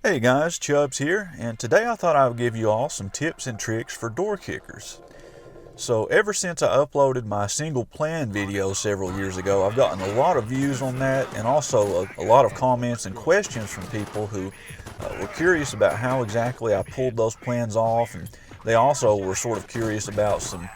Hey guys, Chubbs here, and today I thought I would give you all some tips and tricks for door kickers. So ever since I uploaded my single plan video several years ago, I've gotten a lot of views on that, and also a lot of comments and questions from people who were curious about how exactly I pulled those plans off, and they also were sort of curious about some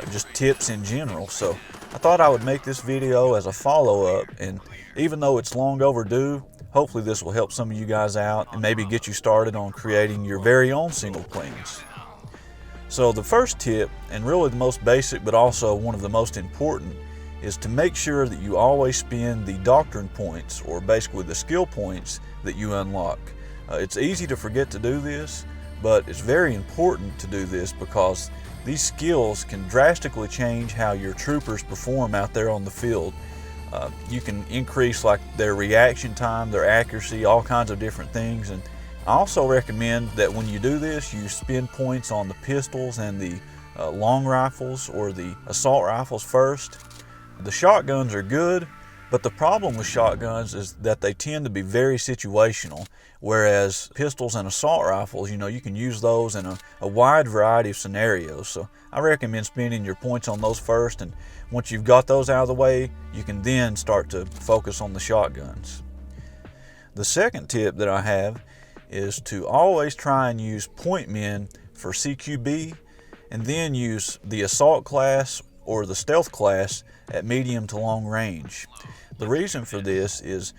just tips in general. So I thought I would make this video as a follow-up, and even though it's long overdue, hopefully this will help some of you guys out and maybe get you started on creating your very own single plans. So the first tip, and really the most basic but also one of the most important, is to make sure that you always spend the doctrine points, or basically the skill points that you unlock. It's easy to forget to do this, but it's very important to do this because these skills can drastically change how your troopers perform out there on the field. You can increase like their reaction time, their accuracy, all kinds of different things. And I also recommend that when you do this, you spend points on the pistols and the long rifles or the assault rifles first. The shotguns are good, but the problem with shotguns is that they tend to be very situational, whereas pistols and assault rifles, you can use those in a wide variety of scenarios. So I recommend spending your points on those first, and once you've got those out of the way, you can then start to focus on the shotguns. The second tip that I have is to always try and use Pointmen for CQB, and then use the assault class or the stealth class at medium to long range. The reason for this is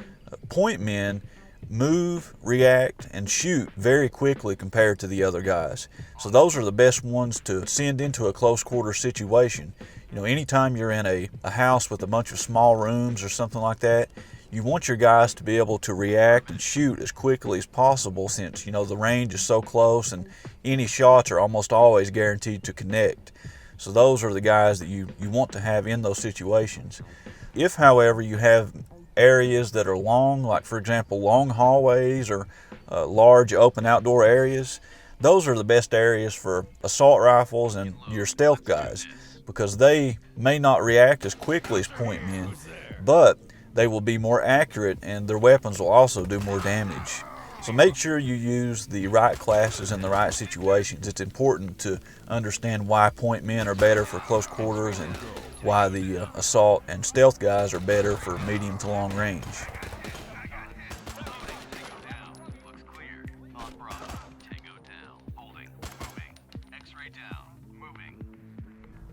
Pointmen move, react, and shoot very quickly compared to the other guys. So those are the best ones to send into a close quarter situation. Anytime you're in a house with a bunch of small rooms or something like that, you want your guys to be able to react and shoot as quickly as possible, since the range is so close and any shots are almost always guaranteed to connect. So those are the guys that you want to have in those situations. If, however, you have areas that are long, like for example long hallways or large open outdoor areas, those are the best areas for assault rifles and your stealth guys, because they may not react as quickly as Pointmen, but they will be more accurate and their weapons will also do more damage. So make sure you use the right classes in the right situations. It's important to understand why Pointmen are better for close quarters and why the assault and stealth guys are better for medium to long range.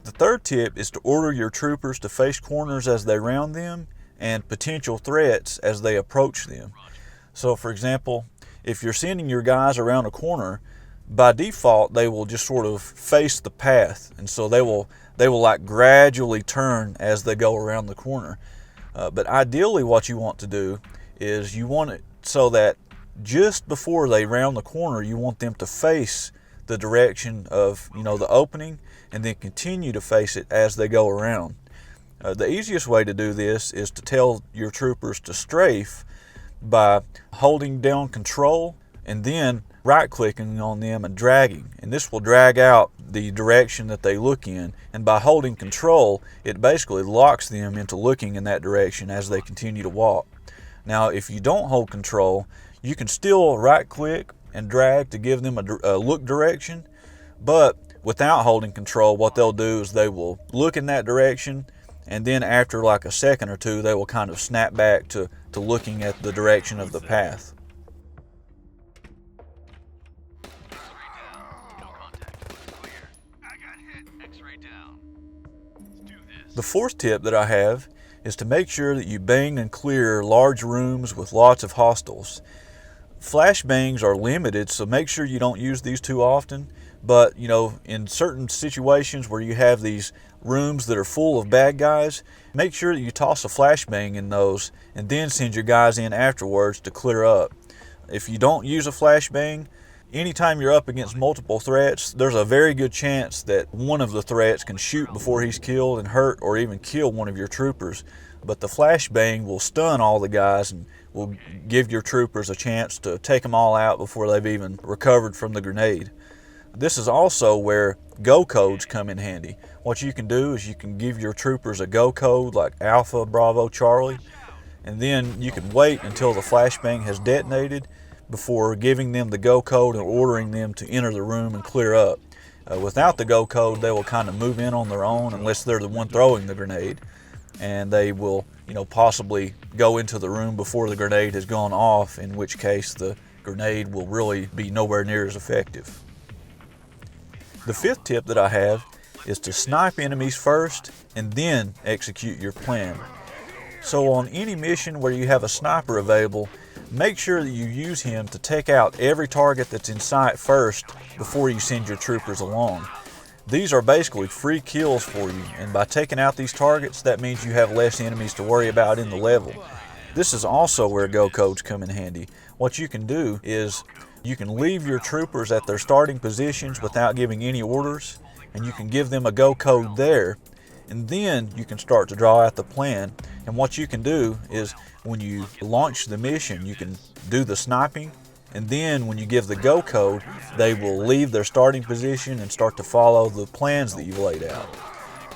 The third tip is to order your troopers to face corners as they round them and potential threats as they approach them. So for example, if you're sending your guys around a corner, by default they will just sort of face the path, and so they will like gradually turn as they go around the corner. But ideally what you want to do is you want it so that just before they round the corner, you want them to face the direction of the opening and then continue to face it as they go around. The easiest way to do this is to tell your troopers to strafe by holding down control and then right clicking on them and dragging, and this will drag out the direction that they look in, and by holding control it basically locks them into looking in that direction as they continue to walk. Now if you don't hold control, you can still right click and drag to give them a look direction, but without holding control, what they'll do is they will look in that direction, and then after like a second or two they will kind of snap back to looking at the direction of the path. The fourth tip that I have is to make sure that you bang and clear large rooms with lots of hostiles. Flashbangs are limited, so make sure you don't use these too often, but in certain situations where you have these rooms that are full of bad guys, make sure that you toss a flashbang in those and then send your guys in afterwards to clear up. If you don't use a flashbang, anytime you're up against multiple threats, there's a very good chance that one of the threats can shoot before he's killed and hurt or even kill one of your troopers. But the flashbang will stun all the guys and will give your troopers a chance to take them all out before they've even recovered from the grenade. This is also where go codes come in handy. What you can do is you can give your troopers a go code like Alpha, Bravo, Charlie, and then you can wait until the flashbang has detonated, before giving them the go code and ordering them to enter the room and clear up. Without the go code, they will kind of move in on their own unless they're the one throwing the grenade, and they will, possibly go into the room before the grenade has gone off, in which case the grenade will really be nowhere near as effective. The fifth tip that I have is to snipe enemies first and then execute your plan. So on any mission where you have a sniper available, make sure that you use him to take out every target that's in sight first before you send your troopers along. These are basically free kills for you, and by taking out these targets, that means you have less enemies to worry about in the level. This is also where go codes come in handy. What you can do is you can leave your troopers at their starting positions without giving any orders, and you can give them a go code there, and then you can start to draw out the plan. And what you can do is when you launch the mission, you can do the sniping, and then when you give the go code, they will leave their starting position and start to follow the plans that you've laid out.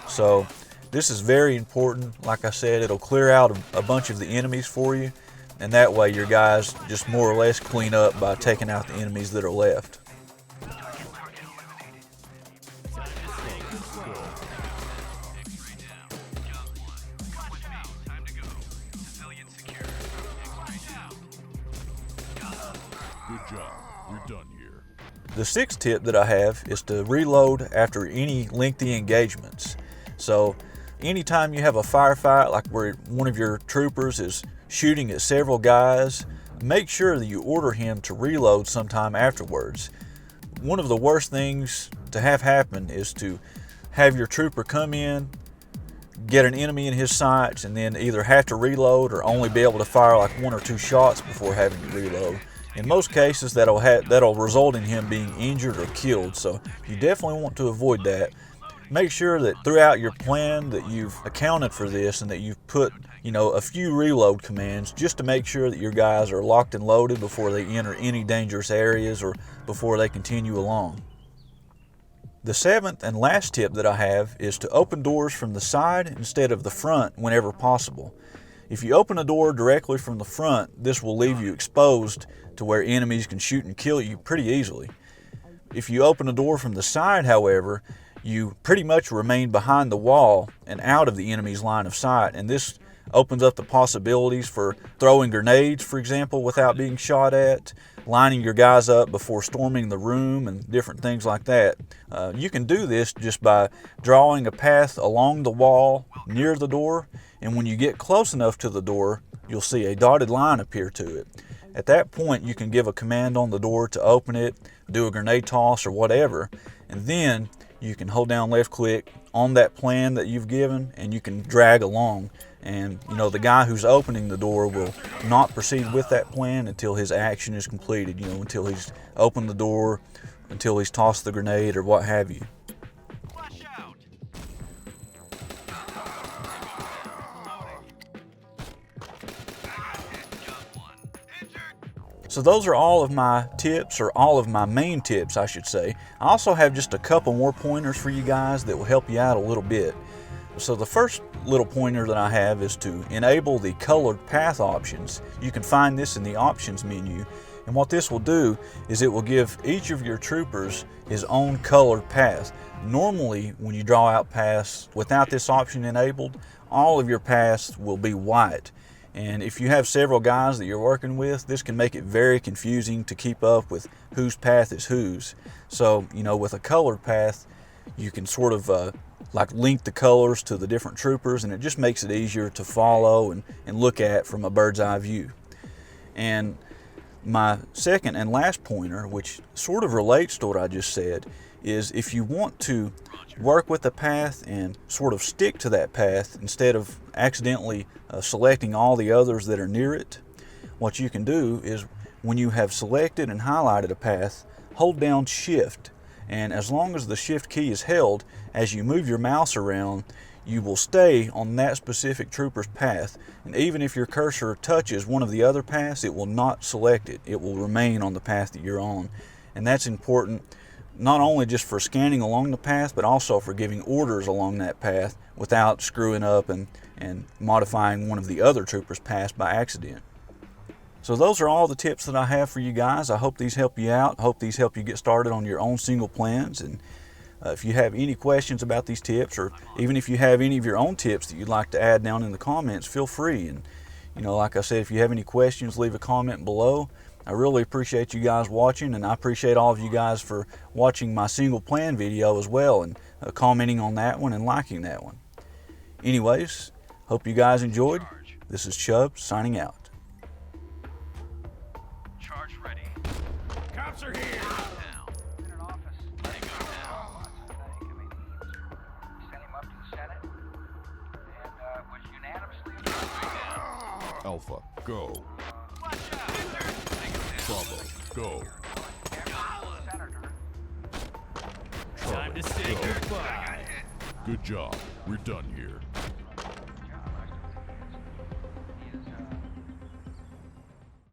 So this is very important. Like I said, it'll clear out a bunch of the enemies for you, and that way your guys just more or less clean up by taking out the enemies that are left. Good job. We're done here. The sixth tip that I have is to reload after any lengthy engagements. So anytime you have a firefight, like where one of your troopers is shooting at several guys, make sure that you order him to reload sometime afterwards. One of the worst things to have happen is to have your trooper come in, get an enemy in his sights, and then either have to reload or only be able to fire like 1 or 2 shots before having to reload. In most cases, that'll result in him being injured or killed, so you definitely want to avoid that. Make sure that throughout your plan that you've accounted for this and that you've put, a few reload commands just to make sure that your guys are locked and loaded before they enter any dangerous areas or before they continue along. The seventh and last tip that I have is to open doors from the side instead of the front whenever possible. If you open a door directly from the front, this will leave you exposed to where enemies can shoot and kill you pretty easily. If you open a door from the side, however, you pretty much remain behind the wall and out of the enemy's line of sight, and this opens up the possibilities for throwing grenades, for example, without being shot at, lining your guys up before storming the room, and different things like that. You can do this just by drawing a path along the wall near the door, and when you get close enough to the door, you'll see a dotted line appear to it. At that point, you can give a command on the door to open it, do a grenade toss or whatever, and then you can hold down left click on that plan that you've given and you can drag along. And the guy who's opening the door will not proceed with that plan until his action is completed, until he's opened the door, until he's tossed the grenade or what have you. So those are all of my tips, or all of my main tips, I should say. I also have just a couple more pointers for you guys that will help you out a little bit. So the first little pointer that I have is to enable the colored path options. You can find this in the options menu, and what this will do is it will give each of your troopers his own colored path. Normally, when you draw out paths without this option enabled, all of your paths will be white. And if you have several guys that you're working with, this can make it very confusing to keep up with whose path is whose. So, with a colored path, you can sort of like link the colors to the different troopers, and it just makes it easier to follow and look at from a bird's eye view. And my second and last pointer, which sort of relates to what I just said, is if you want to work with the path and sort of stick to that path instead of accidentally selecting all the others that are near it, what you can do is when you have selected and highlighted a path, hold down Shift, and as long as the Shift key is held, as you move your mouse around, you will stay on that specific trooper's path, and even if your cursor touches one of the other paths, it will not select it. It will remain on the path that you're on. And that's important not only just for scanning along the path, but also for giving orders along that path without screwing up and modifying one of the other troopers' paths by accident. So those are all the tips that I have for you guys. I hope these help you out. I hope these help you get started on your own single plans. And if you have any questions about these tips, or even if you have any of your own tips that you'd like to add down in the comments, feel free. And like I said, if you have any questions, leave a comment below. I really appreciate you guys watching, and I appreciate all of you guys for watching my single plan video as well, and commenting on that one and liking that one. Anyways, hope you guys enjoyed. This is Chubb signing out. Charge ready. Cops are here! In an office. Tango down. Sent him up to the Senate and was unanimously approved. Alpha, go. Watch out! Bravo, go. Senator. Charlie, Time to say go. goodbye. Good job. We're done here.